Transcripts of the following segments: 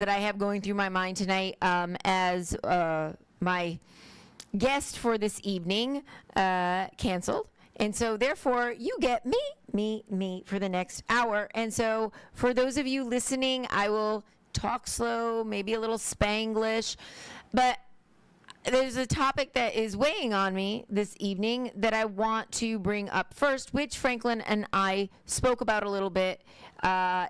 that I have going through my mind tonight as my guest for this evening canceled. And so, therefore, you get me for the next hour. And so, for those of you listening, I will talk slow, maybe a little Spanglish. But there's a topic that is weighing on me this evening that I want to bring up first, which Franklin and I spoke about a little bit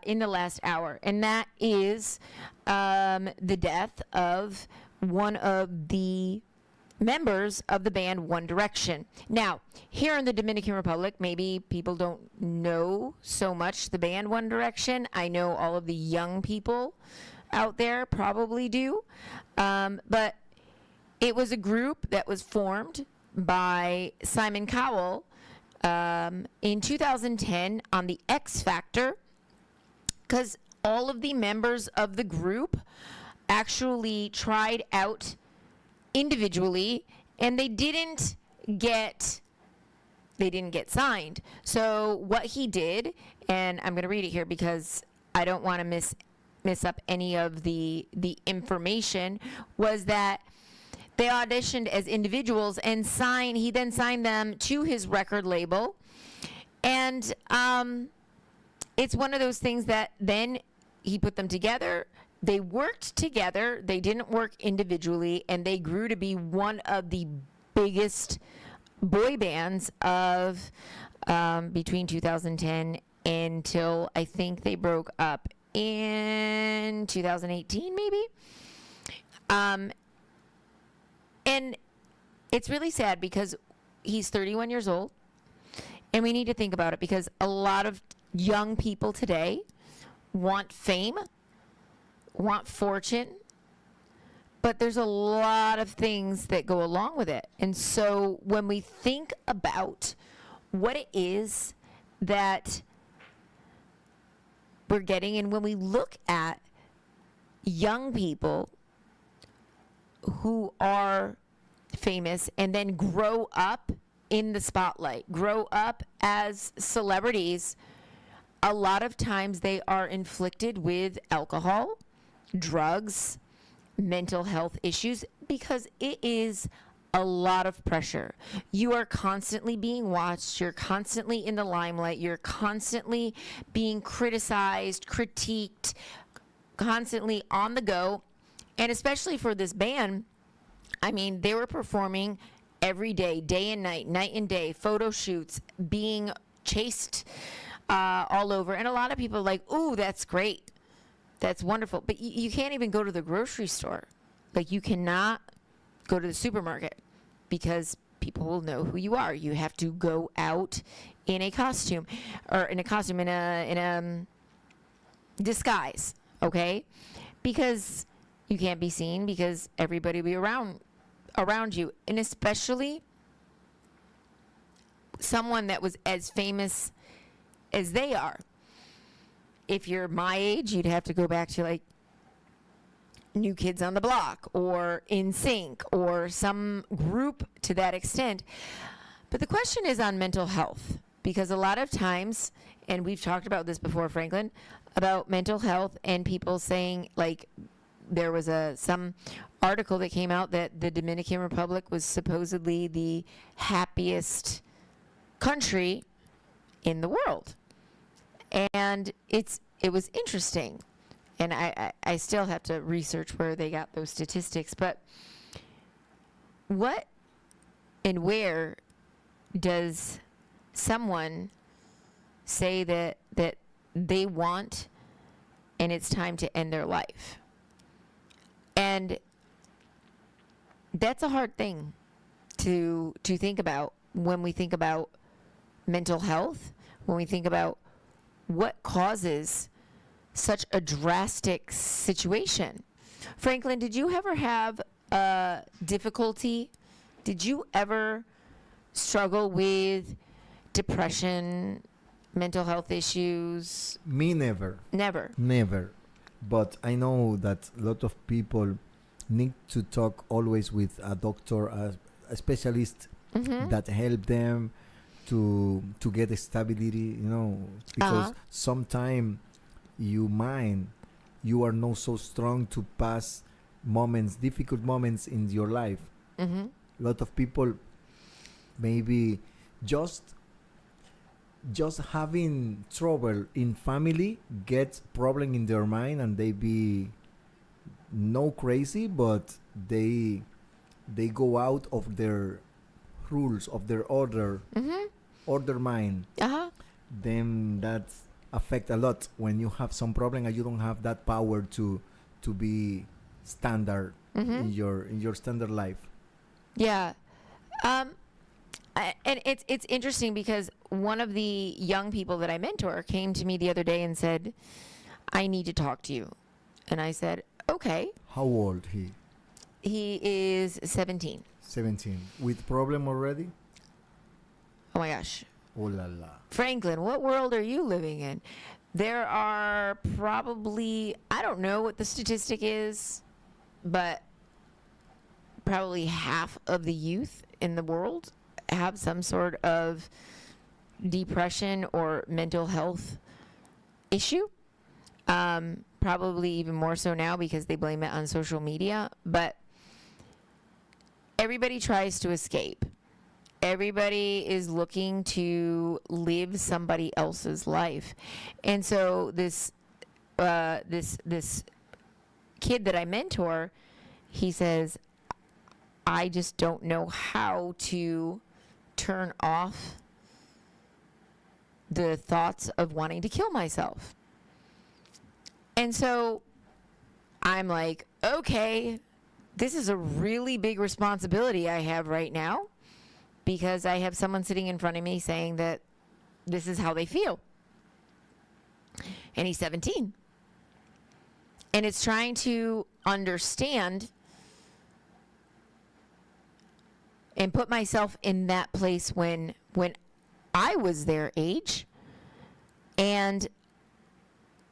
in the last hour. And that is the death of one of the members of the band One Direction. Now, here in the Dominican Republic, maybe people don't know so much the band One Direction. I know all of the young people out there probably do. But it was a group that was formed by Simon Cowell in 2010 on the X Factor, because all of the members of the group actually tried out individually, and they didn't get signed. So what he did, and I'm going to read it here because I don't want to miss up any of the information, was that they auditioned as individuals and he then signed them to his record label. And it's one of those things that then he put them together. They worked together. They didn't work individually, and they grew to be one of the biggest boy bands of between 2010 until I think they broke up in 2018, maybe. And it's really sad because he's 31 years old, and we need to think about it because a lot of young people today want fame, want fortune, but there's a lot of things that go along with it. And so when we think about what it is that we're getting, and when we look at young people who are famous and then grow up in the spotlight, grow up as celebrities, a lot of times they are inflicted with alcohol, drugs, mental health issues, because it is a lot of pressure. You are constantly being watched. You're constantly in the limelight. You're constantly being criticized, critiqued, constantly on the go. And especially for this band, I mean, they were performing every day, day and night and day, photo shoots, being chased all over. And a lot of people are like, ooh, that's great. That's wonderful. But you can't even go to the grocery store. Like, you cannot go to the supermarket because people will know who you are. You have to go out in a costume, in a disguise, okay? Because you can't be seen, because everybody will be around you. And especially someone that was as famous as they are. If you're my age, you'd have to go back to like New Kids on the Block or NSYNC or some group to that extent. But the question is on mental health, because a lot of times, and we've talked about this before, Franklin, about mental health and people saying, like, there was some article that came out that the Dominican Republic was supposedly the happiest country in the world. And it was interesting. And I still have to research where they got those statistics. But what and where does someone say that they want and it's time to end their life? And that's a hard thing to think about when we think about mental health, when we think about what causes such a drastic situation. Franklin, did you ever have difficulty? Did you ever struggle with depression, mental health issues? Me, never. Never. Never. But I know that a lot of people need to talk always with a doctor, a specialist that help them to get stability, because sometimes your mind you are not so strong to pass moments, difficult moments in your life. Mm-hmm. A lot of people maybe just having trouble in family gets problem in their mind, and they be no crazy, but they go out of their rules, of their Mm-hmm. order mind. Uh-huh. Then that affect a lot when you have some problem and you don't have that power to be standard Mm-hmm. in your standard life. Yeah. And it's interesting because one of the young people that I mentor came to me the other day and said, I need to talk to you. And I said, okay. How old he? He is 17. 17. With problem already? Oh my gosh. Oh la la. Franklin, what world are you living in? There are probably, I don't know what the statistic is, but probably half of the youth in the world have some sort of depression or mental health issue. Probably even more so now because they blame it on social media. But everybody tries to escape. Everybody is looking to live somebody else's life. And so this kid that I mentor, he says, I just don't know how to turn off the thoughts of wanting to kill myself. And so I'm like, okay, this is a really big responsibility I have right now, because I have someone sitting in front of me saying that this is how they feel. And he's 17. And it's trying to understand and put myself in that place when I was their age, and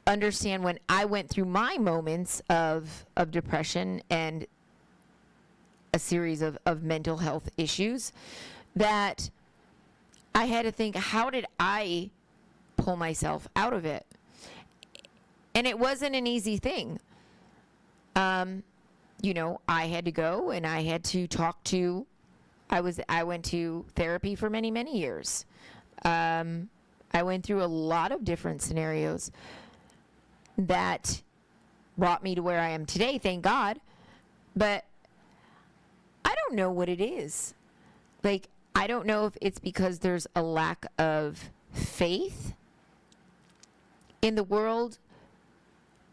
understand when I went through my moments of depression and a series of mental health issues, that I had to think, how did I pull myself out of it? And it wasn't an easy thing. You know, I had to go and I had to talk to, I went to therapy for many, many years. I went through a lot of different scenarios that brought me to where I am today, thank God. But I don't know what it is. Like, I don't know if it's because there's a lack of faith in the world.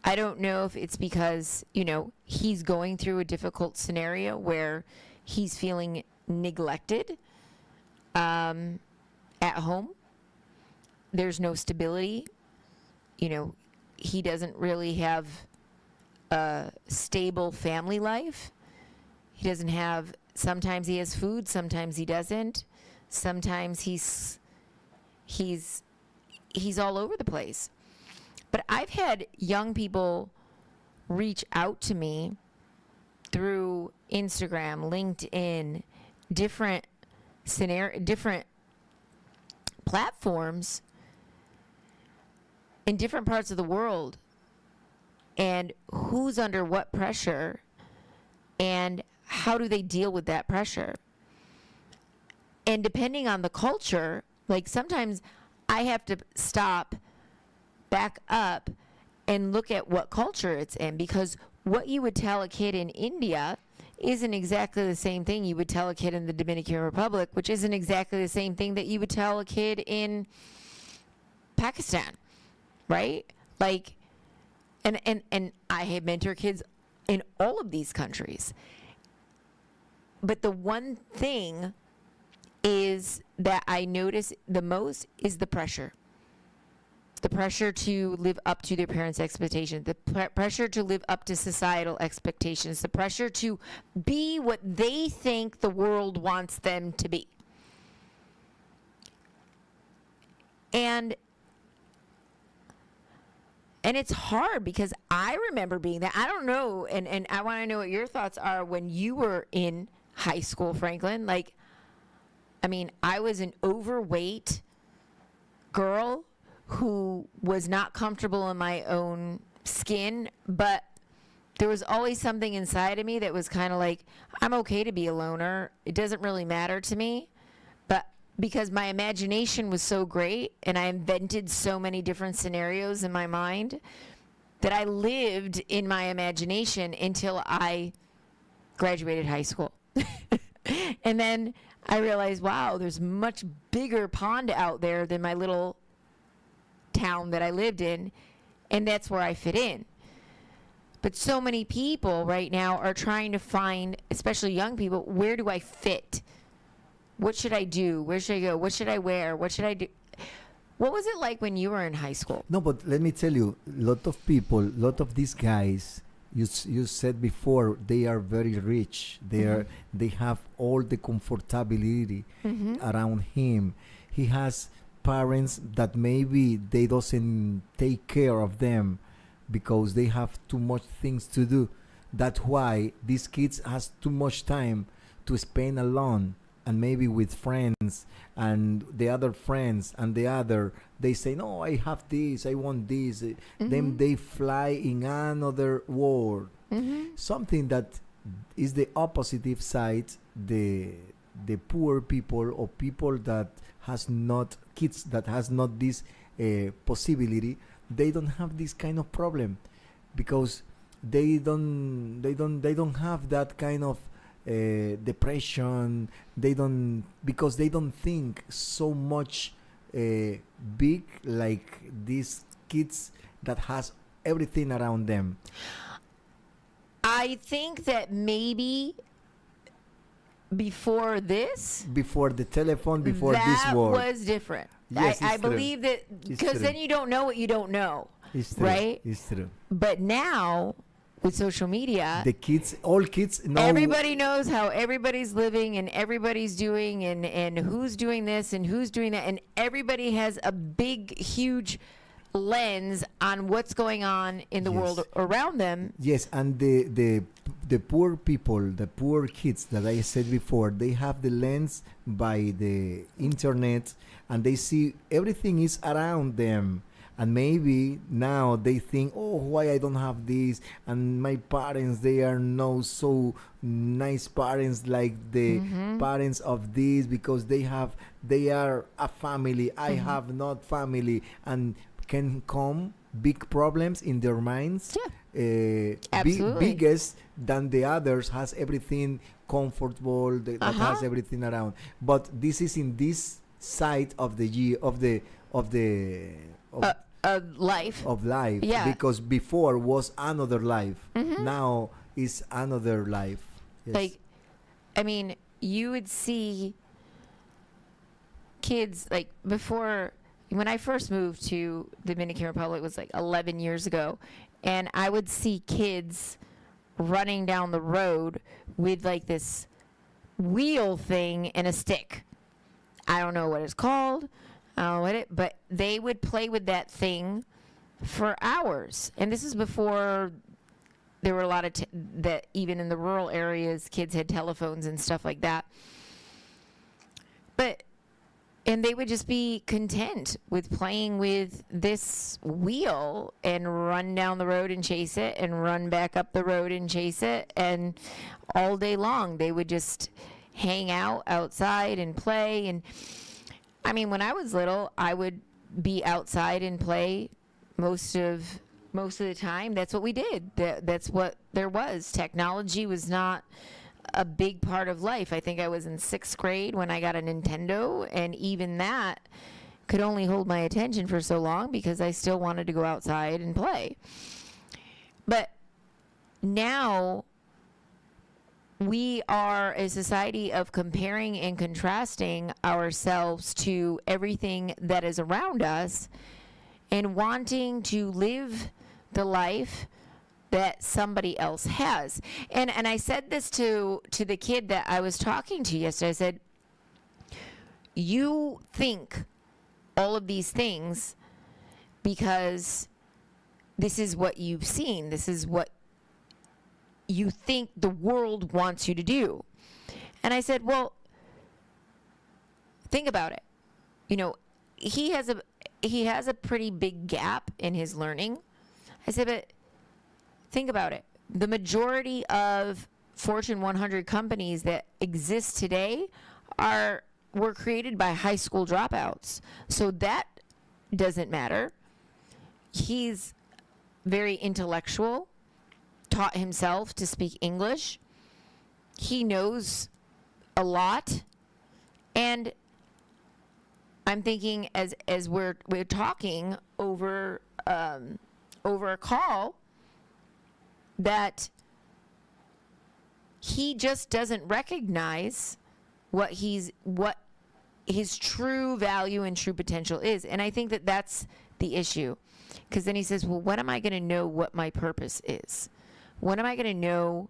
I don't know if it's because, you know, he's going through a difficult scenario where he's feeling neglected at home. There's no stability. You know, he doesn't really have a stable family life. He doesn't have, sometimes he has food, sometimes he doesn't. Sometimes he's all over the place. But I've had young people reach out to me through Instagram, LinkedIn, different platforms in different parts of the world, and who's under what pressure and how do they deal with that pressure. And depending on the culture, like sometimes I have to stop, back up, and look at what culture it's in, because what you would tell a kid in India isn't exactly the same thing you would tell a kid in the Dominican Republic, which isn't exactly the same thing that you would tell a kid in Pakistan, right? Like, and I have mentor kids in all of these countries. But the one thing is that I notice the most is the pressure. The pressure to live up to their parents' expectations, the pressure to live up to societal expectations, the pressure to be what they think the world wants them to be. And it's hard because I remember being that. I don't know, and I want to know what your thoughts are when you were in high school, Franklin. Like, I mean, I was an overweight girl who was not comfortable in my own skin, but there was always something inside of me that was kind of like, I'm okay to be a loner. It doesn't really matter to me. But because my imagination was so great and I invented so many different scenarios in my mind that I lived in my imagination until I graduated high school. And then I realized, wow, there's much bigger pond out there than my little town that I lived in. And that's where I fit in. But so many people right now are trying to find, especially young people, where do I fit? What should I do? Where should I go? What should I wear? What should I do? What was it like when you were in high school? No, but let me tell you, lot of people, lot of these guys, you said before, they are very rich. They have all the comfortability around him. He has parents that maybe they doesn't take care of them because they have too much things to do. That's why these kids has too much time to spend alone and maybe with friends, and the other friends and the other, they say, no, I have this, I want this. Then they fly in another world. Something that is the opposite side, the poor people or people that has not, kids that has not this possibility, they don't have this kind of problem because they don't have that kind of depression. Because they don't think so much big like these kids that has everything around them. I think that maybe before the telephone, before this world, that was different. Yes, I it's true. believe that, because then you don't know what you don't know. It's true. Right? It's true. But now with social media, the kids, all kids know. Everybody knows how everybody's living and everybody's doing and who's doing this and who's doing that, and everybody has a big, huge lens on what's going on in the world around them. Yes, and the poor people, the poor kids that I said before, they have the lens by the internet, and they see everything is around them. And maybe now they think, oh, why I don't have this? And my parents, they are no so nice parents like the parents of this, because they are a family. I have not family, and can come big problems in their minds. Absolutely. Biggest than the others has everything comfortable, that has everything around. But this is in this side of the year of life. Of life, Yeah. because before was another life. Now is another life. Yes. Like, I mean, you would see kids, like, before, when I first moved to the Dominican Republic, was like 11 years ago, and I would see kids running down the road with like this wheel thing and a stick. I don't know what it's called. I don't know what it, but they would play with that thing for hours. And this is before there were a lot of that, even in the rural areas, kids had telephones and stuff like that. And they would just be content with playing with this wheel and run down the road and chase it and run back up the road and chase it. And all day long, they would just hang out outside and play. And I mean, when I was little, I would be outside and play most of the time. That's what we did. That's what there was. Technology was not a big part of life. I think I was in 6th grade when I got a Nintendo, and even that could only hold my attention for so long because I still wanted to go outside and play. But now we are a society of comparing and contrasting ourselves to everything that is around us and wanting to live the life that somebody else has. And I said this to the kid that I was talking to yesterday. I said, you think all of these things because this is what you've seen. This is what you think the world wants you to do. And I said, well, think about it. You know, he has a pretty big gap in his learning. I said, but think about it. The majority of Fortune 100 companies that exist today were created by high school dropouts. So that doesn't matter. He's very intellectual, taught himself to speak English. He knows a lot. And I'm thinking as we're talking over a call, that he just doesn't recognize what his true value and true potential is. And I think that that's the issue. Because then he says, well, when am I going to know what my purpose is? When am I going to know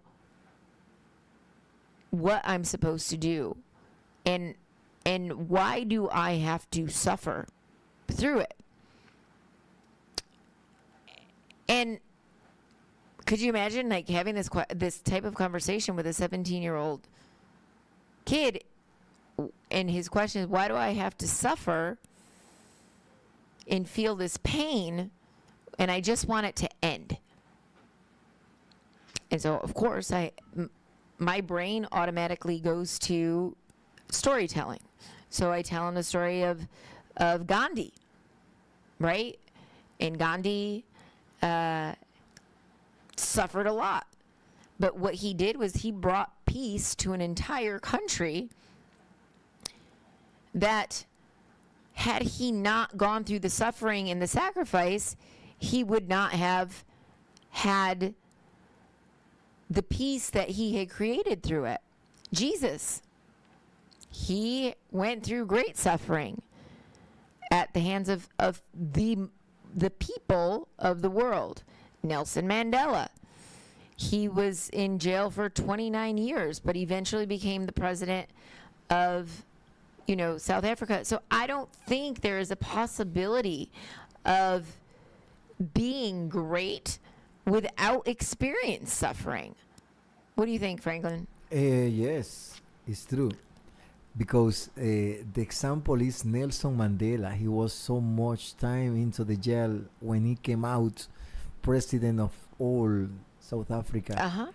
what I'm supposed to do? And why do I have to suffer through it? And could you imagine like having this type of conversation with a 17-year-old kid? And his question is, why do I have to suffer and feel this pain, and I just want it to end? And so, of course, my brain automatically goes to storytelling. So I tell him the story of Gandhi, right? And Gandhi suffered a lot. But what he did was he brought peace to an entire country that, had he not gone through the suffering and the sacrifice, he would not have had the peace that he had created through it. Jesus, he went through great suffering at the hands of the people of the world. Nelson Mandela, he was in jail for 29 years, but eventually became the president of, South Africa. So I don't think there is a possibility of being great without experience suffering. What do you think, Franklin? Yes, it's true. Because the example is Nelson Mandela. He was so much time into the jail. When he came out, president of all South Africa. Uh-huh.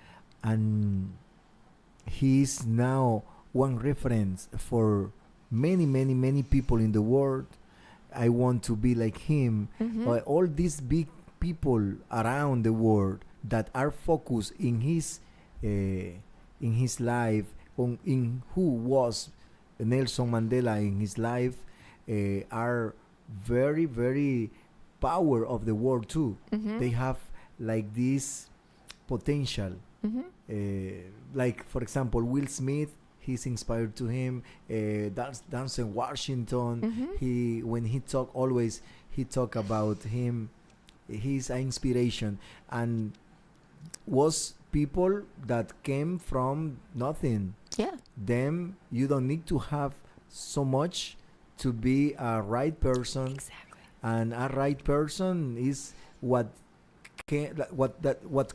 And he is now one reference for many people in the world. I want to be like him. Mm-hmm. All these big people around the world that are focused in his life, in who was Nelson Mandela in his life, are very, very power of the world too. Mm-hmm. They have like this potential. Mm-hmm. Like for example, Will Smith, he's inspired to him. Denzel Washington, Mm-hmm. when he talk, always he talk about him. He's an inspiration, and was people that came from nothing. Yeah. Them, you don't need to have so much to be a right person. Exactly. And a right person is what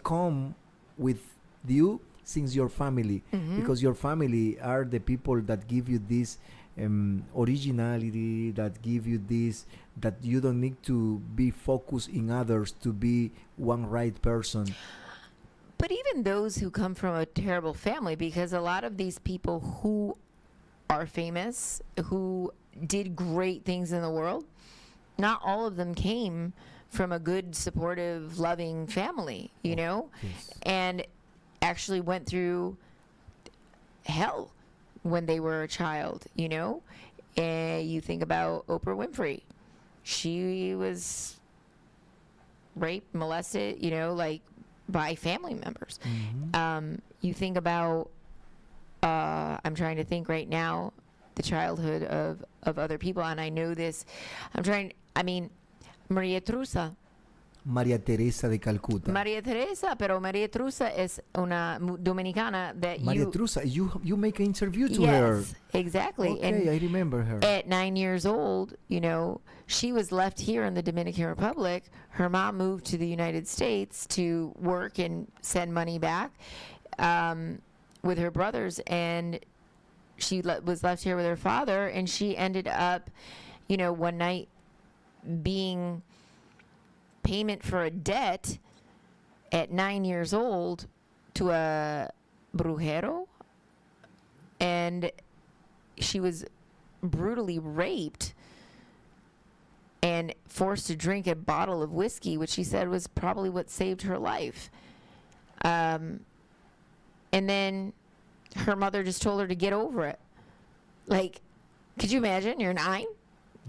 come with you since your family. Mm-hmm. Because your family are the people that give you this originality, that give you this, that you don't need to be focused in others to be one right person. But even those who come from a terrible family, because a lot of these people who are famous, who did great things in the world, not all of them came from a good, supportive, loving family, Yes. and actually went through hell when they were a child, And you think about Oprah Winfrey. She was raped, molested, by family members. You think about, I'm trying to think right now, the childhood of other people, and I know this. Maria Trusa. Maria Teresa de Calcuta. Maria Teresa, pero Maria Trusa es una dominicana that Maria Trusa, you make an interview to yes, her. Exactly. Okay, and I remember her. At 9 years old, she was left here in the Dominican Republic. Her mom moved to the United States to work and send money back with her brothers, and she was left here with her father, and she ended up, one night being payment for a debt at 9 years old to a brujero, and she was brutally raped and forced to drink a bottle of whiskey, which she said was probably what saved her life. And then her mother just told her to get over it. Like, could you imagine? You're 9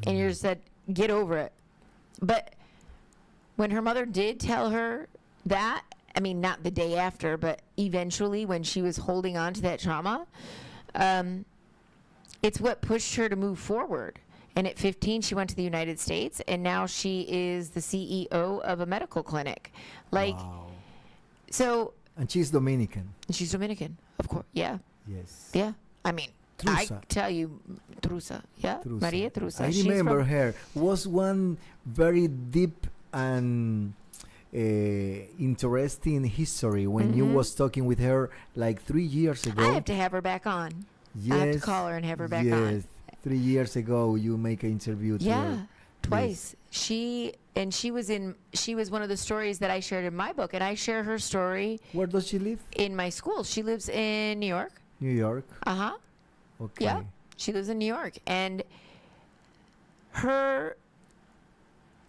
and you're said, get over it. But when her mother did tell her that, I mean, not the day after, but eventually when she was holding on to that trauma, it's what pushed her to move forward. And at 15, she went to the United States, and now she is the CEO of a medical clinic. Like, Wow. so. And she's Dominican. She's Dominican, of course. Yeah. Yes. Yeah. I mean, I Trusa. tell you, Trusa. Yeah. Trusa. Maria Trusa. I She's remember from- her. Was one very deep and interesting history when you was talking with her like 3 years ago. I have to have her back on. Yes. I have to call her and have her back yes. on. 3 years ago, you make an interview to Yeah, her. twice. She was one of the stories that I shared in my book, and I share her story Where does she live? in my school. She lives in New York. New York. Uh-huh. Okay. Yeah. She lives in New York, and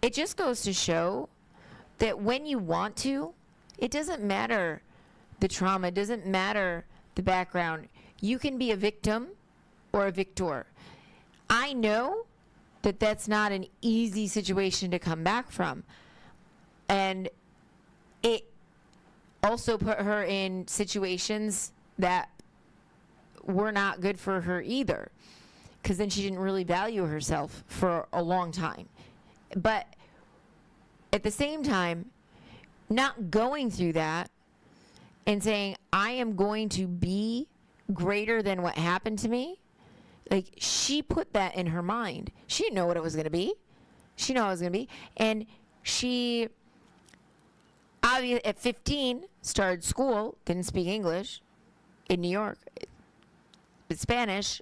it just goes to show that when you want to, it doesn't matter the trauma, it doesn't matter the background. You can be a victim or a victor. I know that that's not an easy situation to come back from. And it also put her in situations that were not good for her either, because then she didn't really value herself for a long time. But at the same time, not going through that and saying, I am going to be greater than what happened to me. Like, she put that in her mind. She didn't know what it was going to be. She knew how it was going to be. And she, obviously, at 15, started school, didn't speak English in New York, but Spanish.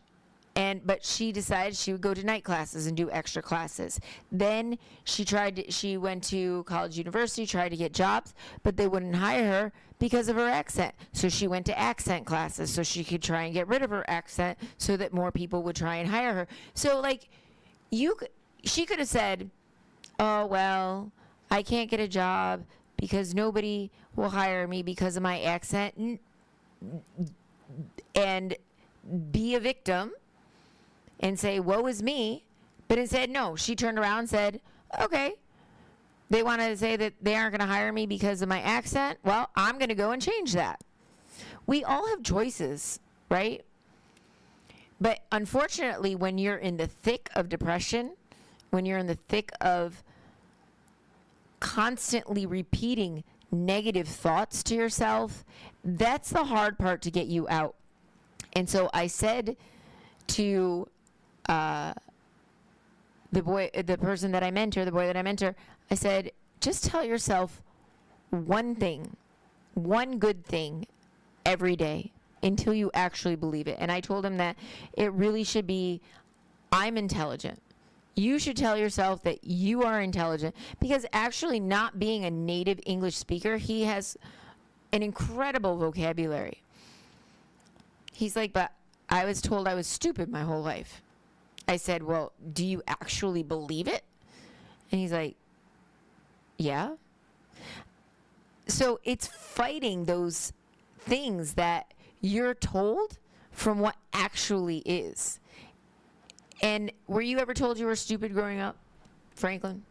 But she decided she would go to night classes and do extra classes. Then she went to college, university, tried to get jobs, but they wouldn't hire her because of her accent. So she went to accent classes so she could try and get rid of her accent so that more people would try and hire her. So, like, she could have said, oh, well, I can't get a job because nobody will hire me because of my accent, and be a victim and say, woe is me. But instead, no, she turned around and said, okay, they want to say that they aren't going to hire me because of my accent. Well, I'm going to go and change that. We all have choices, right? But unfortunately, when you're in the thick of depression, when you're in the thick of constantly repeating negative thoughts to yourself, that's the hard part to get you out. And so I said to the boy that I mentor, I said, just tell yourself one good thing every day until you actually believe it. And I told him that it really should be, I'm intelligent. You should tell yourself that you are intelligent, because actually, not being a native English speaker, he has an incredible vocabulary. He's like, but I was told I was stupid my whole life. I said, well, do you actually believe it? And he's like, yeah. So it's fighting those things that you're told from what actually is. And were you ever told you were stupid growing up, Franklin?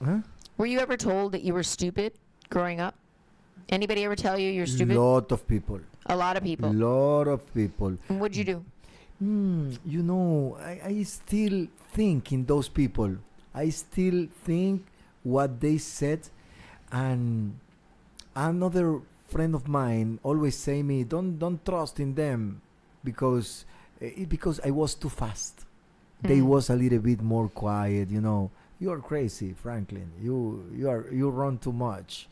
Huh? Were you ever told that you were stupid growing up? Anybody ever tell you you're stupid? Lot of people. A lot of people. Lot of people. And what'd you do? You know, I still think in those people. I still think what they said, and another friend of mine always say me, don't trust in them, because I was too fast. They was a little bit more quiet, you know. You're crazy, Franklin. You run too much.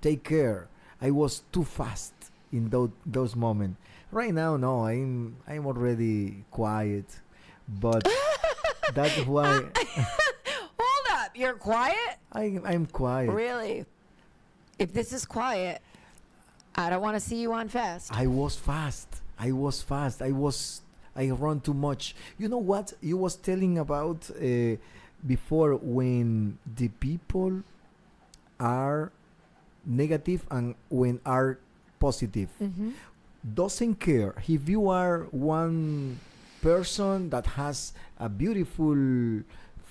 Take care. I was too fast in those moments. Right now, no, I'm already quiet, but that's why Hold up, you're quiet? I'm quiet. Really? if this is quiet, I don't want to see you on fast. I was fast. I run too much. You know what you was telling about before, when the people are negative and when are positive. Mm-hmm. Doesn't care if you are one person that has a beautiful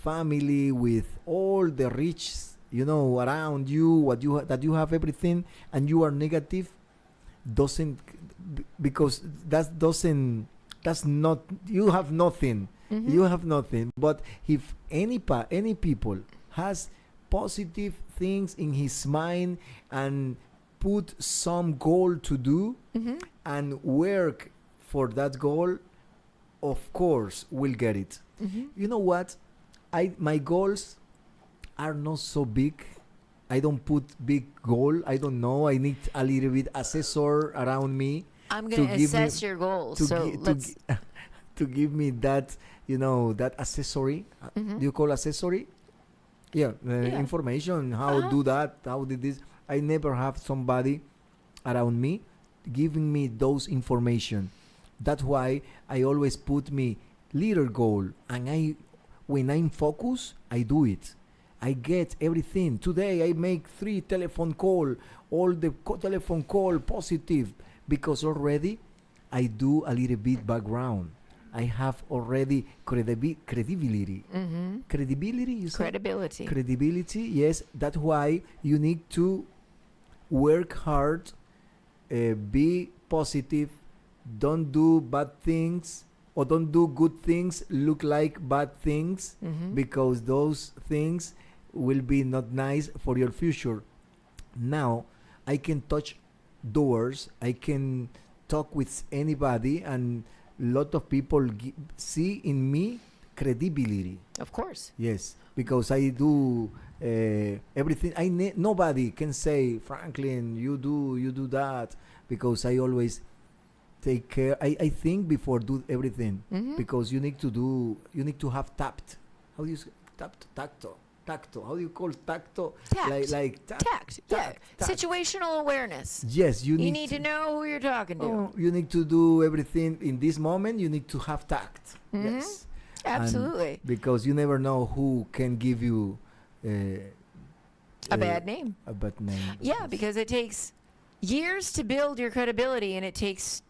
family with all the rich, around you, that you have everything, and you are negative. Doesn't because that doesn't that's not you have nothing. Mm-hmm. You have nothing. But if any people has positive things in his mind and put some goal to do Mm-hmm. and work for that goal, of course will get it. Mm-hmm. You know what? My goals are not so big. I don't put big goal. I don't know. I need a little bit assessor around me I'm going to give me- assess your goals. to So gi- to let's. gi- to give me that, that accessory. Mhm. Do you call accessory? Yeah, Yeah. information. How Uh-huh. do that? How did this? I never have somebody around me giving me those information. That's why I always put me little goal, and when I'm focused, I do it. I get everything. Today I make 3 telephone call, all the telephone call positive, because already I do a little bit background. I have already credibility. Mm-hmm. Credibility, you say? Credibility. Credibility, yes. That's why you need to work hard, be positive, don't do bad things, or don't do good things look like bad things, Mm-hmm. because those things will be not nice for your future. Now I can touch doors, I can talk with anybody, and lot of people see in me credibility. Of course. Yes, because I do everything. Nobody can say, Franklin, you do that, because I always take care. I think before do everything, Mm-hmm. because you need to have tact. How do you say tacto? How do you call tacto? Tact. Like Tact. Yeah. tact. Situational awareness. Yes, you You need need to know who you're talking to. Oh, you need to do everything in this moment. You need to have tact. Mhm. Yes, Absolutely. because you never know who can give you A bad name. a bad name. Yeah, because it takes years to build your credibility, and it takes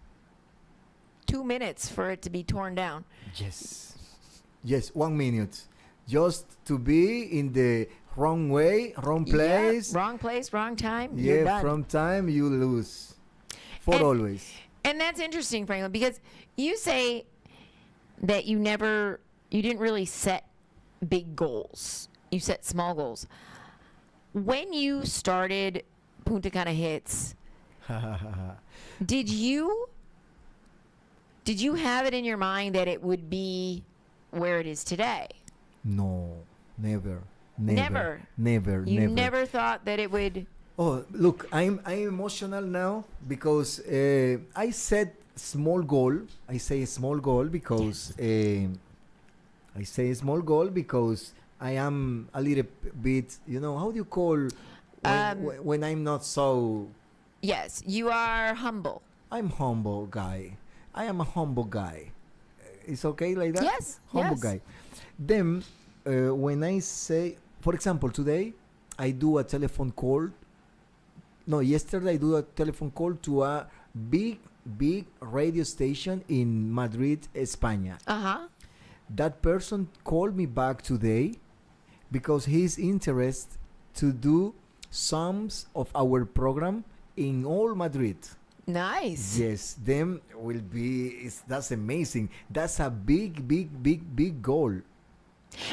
2 minutes for it to be torn down. Yes, 1 minute, just to be in the wrong way, wrong place. Yeah, wrong place, wrong time. You're Yeah, done. from time you lose for And- always. And that's interesting, Franklin, because you say that you didn't really set big goals. You set small goals. When you started Punta Cana Hits, did you have it in your mind that it would be where it is today? No, never. You never thought that it would. Oh, look, I'm emotional now, because I set small goal. I say small goal because I am a little bit, how do you call when I'm not so. Yes, you are humble. I'm humble guy. I am a humble guy. It's okay like that? Yes, Humble yes. guy. Then, when I say, for example, today I do a telephone call. No, yesterday I do a telephone call to a big radio station in Madrid, España. Uh-huh. That person called me back today because he's interested to do some of our program in all Madrid. Nice. Yes, them will be. That's amazing. That's a big goal.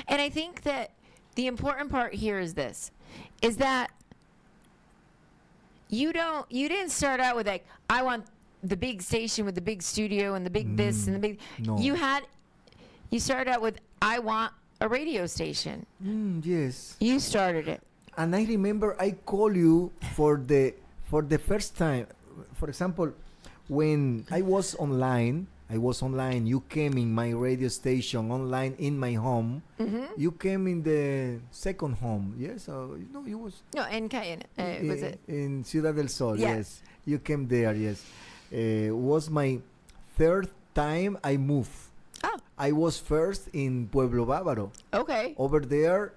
And I think that the important part here is this, is that you didn't start out with like, I want the big station with the big studio and the big this and the big. No. You started out with, I want a radio station. Yes. You started it. And I remember I call you for the first time. For example, when I was online, I was online. You came in my radio station online in my home. You came in the second home. Yes, you was No, in Cayenne. Was it? in Ciudad del Sol. Yeah. Yes, you came there. Yes, was my third time I moved. Oh, I was first in Pueblo Bávaro. okay. Over there,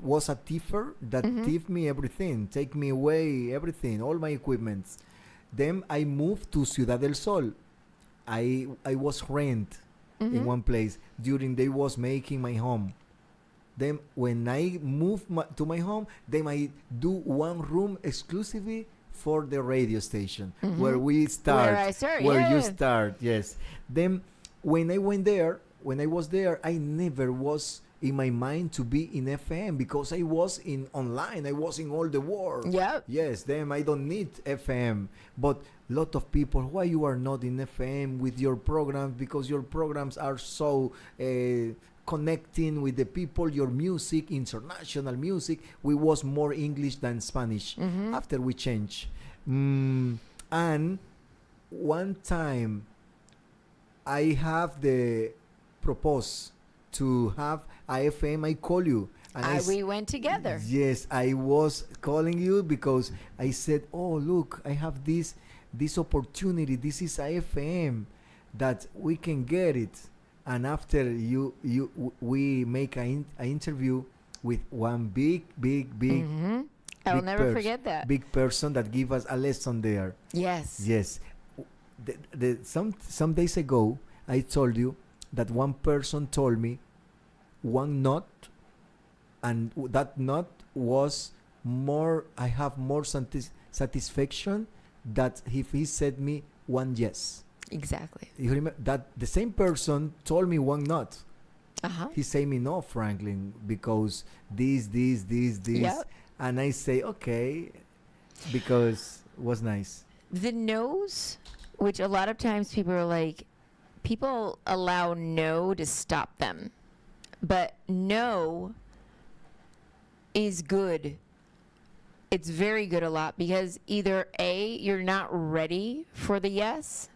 was a thiefer that thieved me everything, take me away everything, all my equipments. Then I moved to Ciudad del Sol. I was rent in one place during they was making my home. Then when I moved to my home, then I do one room exclusively for the radio station where we start, Where I start, where yeah. you start. Yes. Then when I went there, when I was there, I never was in my mind to be in FM because I was in online. I was in all the world. Yep. Yes, then I don't need FM. But lot of people, why you are not in FM with your programs? Because your programs are so connecting with the people. Your music, international music, we was more English than Spanish. After we change, and one time I have the propose to have a FM. I call you. And We went together. Yes, I was calling you because I said, "Oh, look, I have this opportunity. This is IFM that we can get it." And after we make an interview with one big I will never forget that. big person that give us a lesson there. Yes. Yes. Some days ago, I told you that one person told me one note, and that note was more. I have more satisfaction that if he said me one yes. Exactly. You remember that the same person told me one not. He say me no, Franklin, because this, Yep. and I say okay, because it was nice. The no's, which a lot of times people allow no to stop them. But no is good. It's very good a lot because either A, you're not ready for the yes,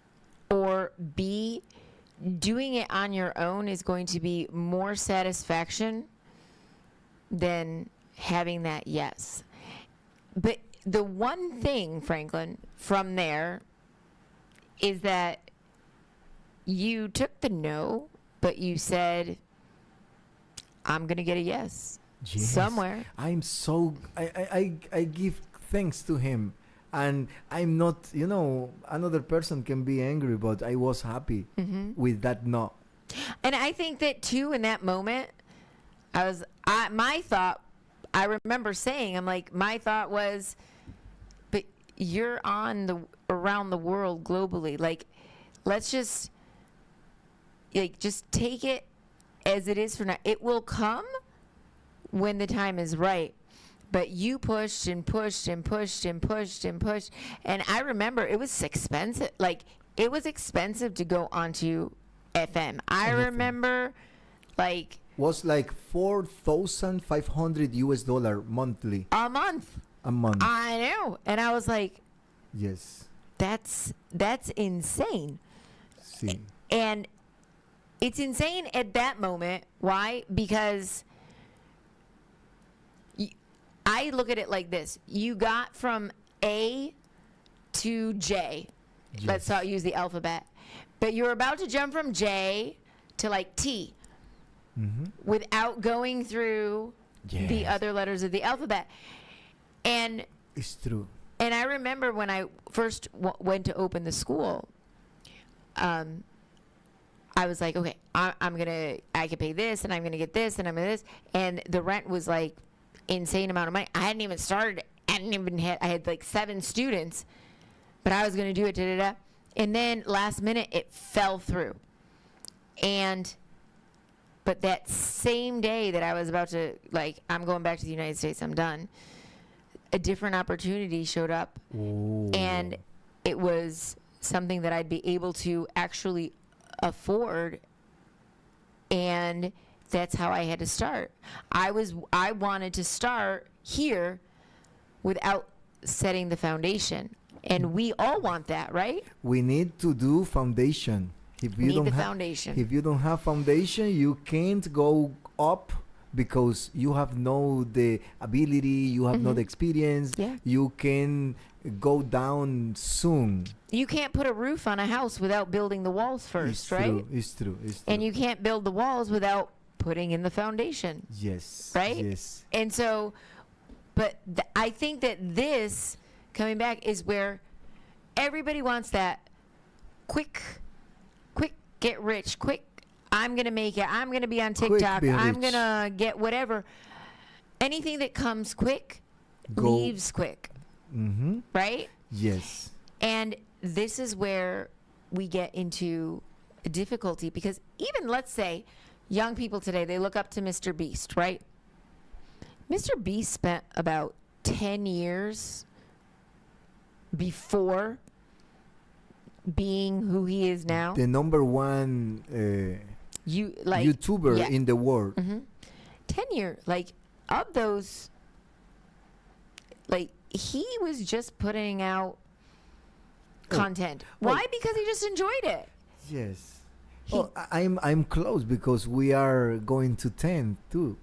or B, doing it on your own is going to be more satisfaction than having that yes. But the one thing, Franklin, from there is that you took the no, but you said, I'm going to get a yes, somewhere. I'm so I give thanks to him, and I'm not, another person can be angry, but I was happy with that no. And I think that too, in that moment, my thought, I remember saying, I'm like, my thought was, but you're around the world globally. Like, let's just take it as it is for now. It will come when the time is right. But you pushed and pushed and pushed and pushed and pushed. And I remember it was expensive. Like, it was expensive to go onto FM. I remember, was like $4,500 US monthly. a month. A month. I know. And I was like, Yes. that's insane. See. And it's insane at that moment. Why? Because I look at it like this. You got from A to J. Yes. Let's not use the alphabet. But you're about to jump from J to T without going through the Yes. other letters of the alphabet. And It's true. And I remember when I first went to open the school, I was like, okay, I can pay this, and I'm gonna get this, and I'm gonna this, and the rent was like insane amount of money. I hadn't even started. I had like 7 students, but I was gonna do it. And then last minute it fell through, but that same day that I was about to I'm going back to the United States, I'm done, a different opportunity showed up. Ooh. And it was something that I'd be able to actually afford, and that's how I had to start. I wanted to start here without setting the foundation. And we all want that, right? We need to do foundation. If you Need don't the have foundation. if you don't have foundation, you can't go up because you have no the ability, you have no the experience. Yeah. You can go down soon. You can't put a roof on a house without building the walls It's first, true. right? It's true. It's true. And you can't build the walls without putting in the foundation. yes. Right? Yes. And so, but I think that this, coming back, is where everybody wants that quick, get rich, quick. I'm going to make it. I'm going to be on TikTok. be I'm rich. going to get whatever. Anything that comes quick Go. leaves quick, Mm-hmm. right? Yes. And this is where we get into a difficulty because even, let's say, young people today, they look up to Mr. Beast, right? Mr. Beast spent about 10 years before being who he is now. The number one You like YouTuber yeah. in the world. 10 years, like of those, like he was just putting out content. well- Why? Because he just enjoyed it. Yes. He- Oh, I'm close because we are going to 10 too.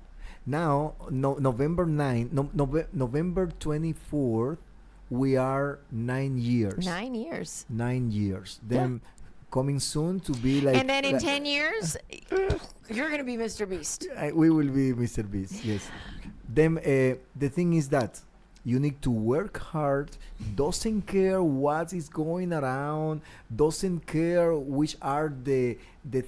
Now, November 9, November 24th, we are 9 years. 9 years. 9 years. Then coming soon to be like. And then in 10 years, you're going to be Mr. Beast. We will be Mr. Beast. Yes. Then the thing is that you need to work hard. Doesn't care what is going around. Doesn't care which are the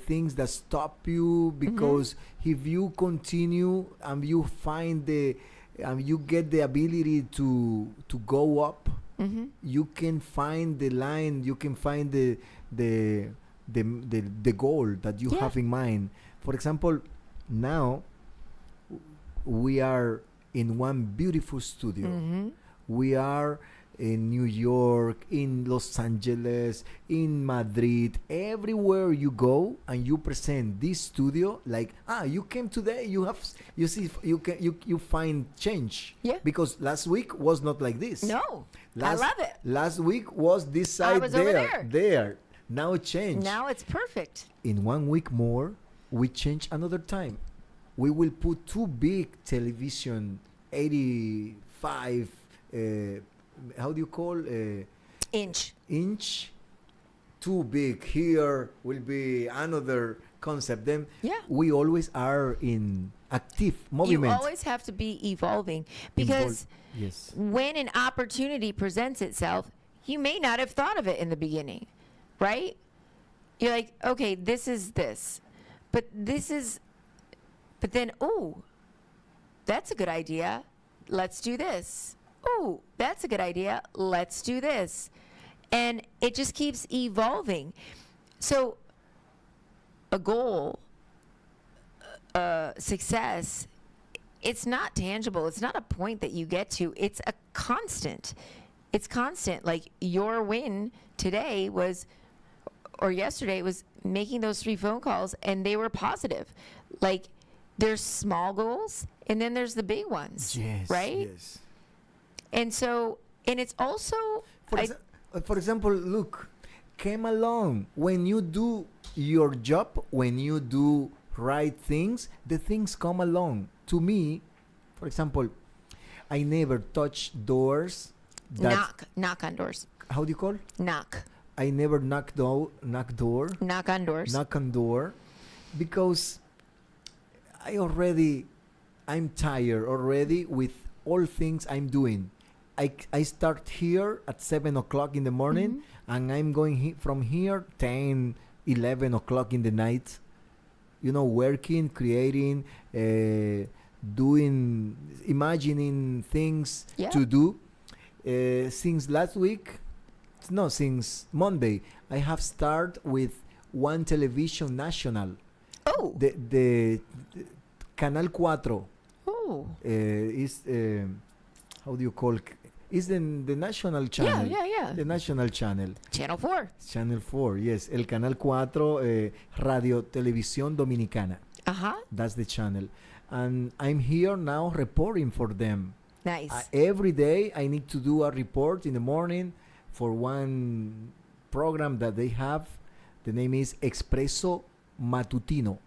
things that stop you. Because if you continue and you find you get the ability to go up, you can find the line. You can find the goal that you Yeah. have in mind. For example, now we are in one beautiful studio. We are in New York, in Los Angeles, in Madrid, everywhere you go and you present this studio, like you came today, you see you find change. Yeah. Because last week was not like this. No, Last, I love it. Last week was this side was over there. there. Now it changed. Now it's perfect. In 1 week more, we change another time. We will put two big television, 85, how do you call, Inch. too big. Here will be another concept. Then Yeah. we always are in active You movement. always have to be evolving because Yes. when an opportunity presents itself, you may not have thought of it in the beginning, right? You're like, okay, this is this, but then, oh, that's a good idea. Let's do this. Oh, that's a good idea. Let's do this. And it just keeps evolving. So a goal, success, it's not tangible. It's not a point that you get to. It's a constant. It's constant. Like your win today or yesterday was making those 3 phone calls, and they were positive. Like there's small goals, and then there's the big ones. Yes. Right? Yes. And so, and it's also, For example, look, came along when you do your job, when you do right things, the things come along. To me, for example, I never touch doors. knock on doors. How do you call? Knock I never knock door, on doors. knock on door, because I'm tired already with all things I'm doing. I start here at 7 o'clock in the morning, and I'm going from here 10, 11 o'clock in the night. Working, creating, doing, imagining things Yeah. to do. Since Monday, I have started with one television national, Oh. the Canal 4. Oh. Is how do you call? Is the national channel? Yeah. The national channel. Channel 4. Channel 4, yes. El Canal 4, Radio Televisión Dominicana. That's the channel. And I'm here now reporting for them. Nice. Every day I need to do a report in the morning for one program that they have. The name is Expresso Matutino.